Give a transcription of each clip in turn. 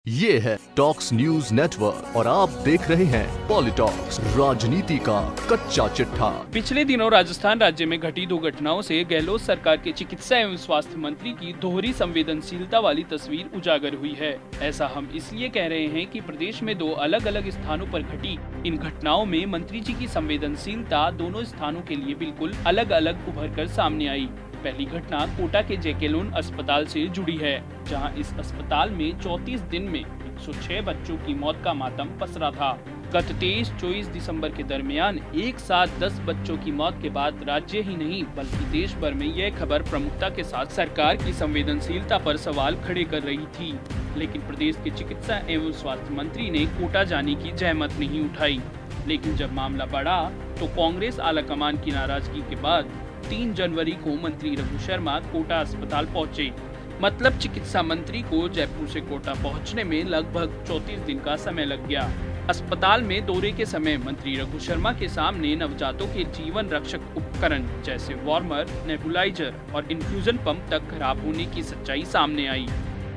ये है talks news network और आप देख रहे हैं पॉलिटॉक्स, राजनीति का कच्चा चिट्ठा। पिछले दिनों राजस्थान राज्य में घटी दो घटनाओं से गहलोत सरकार के चिकित्सा एवं स्वास्थ्य मंत्री की दोहरी संवेदनशीलता वाली तस्वीर उजागर हुई है। ऐसा हम इसलिए कह रहे हैं कि प्रदेश में दो अलग अलग स्थानों पर घटी इन घटनाओं में मंत्री जी की संवेदनशीलता दोनों स्थानों के लिए बिल्कुल अलग अलग उभर कर सामने आई। पहली घटना कोटा के जेके अस्पताल से जुड़ी है, जहां इस अस्पताल में 34 दिन में 106 बच्चों की मौत का मातम पसरा था। गत 23-24 दिसंबर के दरमियान एक साथ 10 बच्चों की मौत के बाद राज्य ही नहीं बल्कि देश भर में यह खबर प्रमुखता के साथ सरकार की संवेदनशीलता पर सवाल खड़े कर रही थी। लेकिन प्रदेश के चिकित्सा एवं स्वास्थ्य मंत्री ने कोटा जाने की जहमत नहीं उठाई। लेकिन जब मामला बढ़ा तो कांग्रेस आलाकमान की नाराजगी के बाद 3 जनवरी को मंत्री रघु शर्मा कोटा अस्पताल पहुंचे। मतलब चिकित्सा मंत्री को जयपुर से कोटा पहुंचने में लगभग 34 दिन का समय लग गया। अस्पताल में दौरे के समय मंत्री रघु शर्मा के सामने नवजातों के जीवन रक्षक उपकरण जैसे वार्मर, नेबुलाइजर और इन्फ्यूजन पंप तक खराब होने की सच्चाई सामने आई।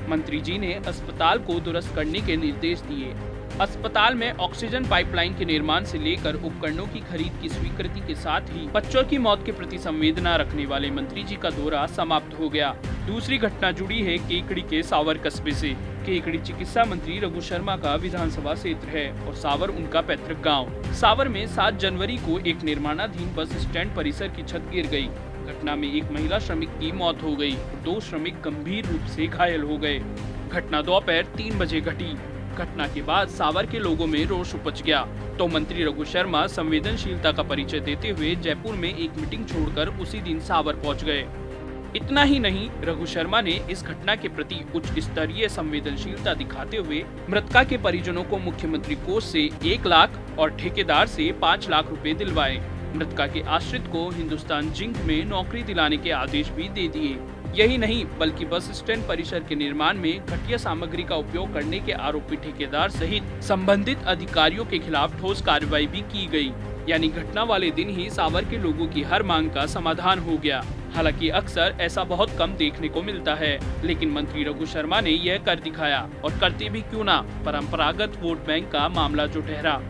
मंत्री जी ने अस्पताल को दुरुस्त करने के निर्देश दिए। अस्पताल में ऑक्सीजन पाइपलाइन के निर्माण से लेकर उपकरणों की खरीद की स्वीकृति के साथ ही बच्चों की मौत के प्रति संवेदना रखने वाले मंत्री जी का दौरा समाप्त हो गया। दूसरी घटना जुड़ी है केकड़ी के सावर कस्बे से। केकड़ी चिकित्सा मंत्री रघु शर्मा का विधानसभा क्षेत्र है और सावर उनका पैतृक गाँव। सावर में 7 जनवरी को एक निर्माणाधीन बस स्टैंड परिसर की छत गिर गयी। घटना में एक महिला श्रमिक की मौत हो गयी, 2 श्रमिक गंभीर रूप से घायल हो गए। घटना दोपहर 3 बजे घटी। घटना के बाद सावर के लोगों में रोष उपज गया तो मंत्री रघु शर्मा संवेदनशीलता का परिचय देते हुए जयपुर में एक मीटिंग छोड़कर उसी दिन सावर पहुंच गए। इतना ही नहीं, रघु शर्मा ने इस घटना के प्रति उच्च स्तरीय संवेदनशीलता दिखाते हुए मृतका के परिजनों को मुख्यमंत्री कोष से 1 लाख और ठेकेदार से 5 लाख रुपए दिलवाए। मृतका के आश्रित को हिंदुस्तान जिंक में नौकरी दिलाने के आदेश भी दे दिए। यही नहीं बल्कि बस स्टैंड परिसर के निर्माण में घटिया सामग्री का उपयोग करने के आरोपी ठेकेदार सहित संबंधित अधिकारियों के खिलाफ ठोस कार्रवाई भी की गई। यानी घटना वाले दिन ही सावर के लोगों की हर मांग का समाधान हो गया। हालांकि अक्सर ऐसा बहुत कम देखने को मिलता है, लेकिन मंत्री रघु शर्मा ने यह कर दिखाया और करते भी क्यों ना, परंपरागत वोट बैंक का मामला जो ठहरा।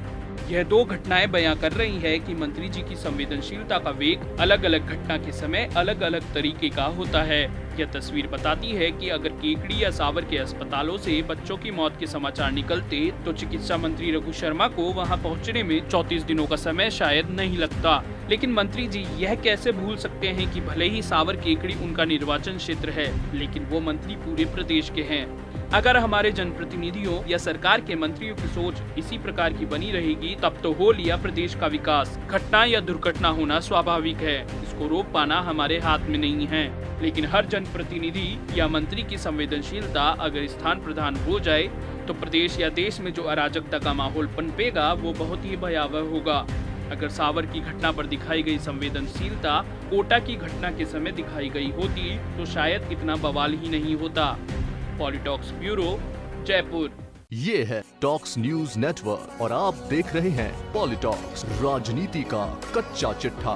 यह 2 घटनाएं बयां कर रही है कि मंत्री जी की संवेदनशीलता का वेग अलग अलग घटना के समय अलग अलग तरीके का होता है। यह तस्वीर बताती है कि अगर केकड़ी या सावर के अस्पतालों से बच्चों की मौत के समाचार निकलते तो चिकित्सा मंत्री रघु शर्मा को वहां पहुंचने में 34 दिनों का समय शायद नहीं लगता। लेकिन मंत्री जी यह कैसे भूल सकते हैं कि भले ही सावर केकड़ी उनका निर्वाचन क्षेत्र है, लेकिन वो मंत्री पूरे प्रदेश के हैं। अगर हमारे जनप्रतिनिधियों या सरकार के मंत्रियों की सोच इसी प्रकार की बनी रहेगी तब तो हो लिया प्रदेश का विकास। घटना या दुर्घटना होना स्वाभाविक है, इसको रोक पाना हमारे हाथ में नहीं है। लेकिन हर जनप्रतिनिधि या मंत्री की संवेदनशीलता अगर स्थान प्रधान हो जाए तो प्रदेश या देश में जो अराजकता का माहौल पनपेगा वो बहुत ही भयावह होगा। अगर सावर की घटना पर दिखाई गई संवेदनशीलता कोटा की घटना के समय दिखाई गई होती तो शायद इतना बवाल ही नहीं होता। पॉलिटॉक्स ब्यूरो, जयपुर। ये है टॉक्स न्यूज नेटवर्क और आप देख रहे हैं पॉलिटॉक्स, राजनीति का कच्चा चिट्ठा।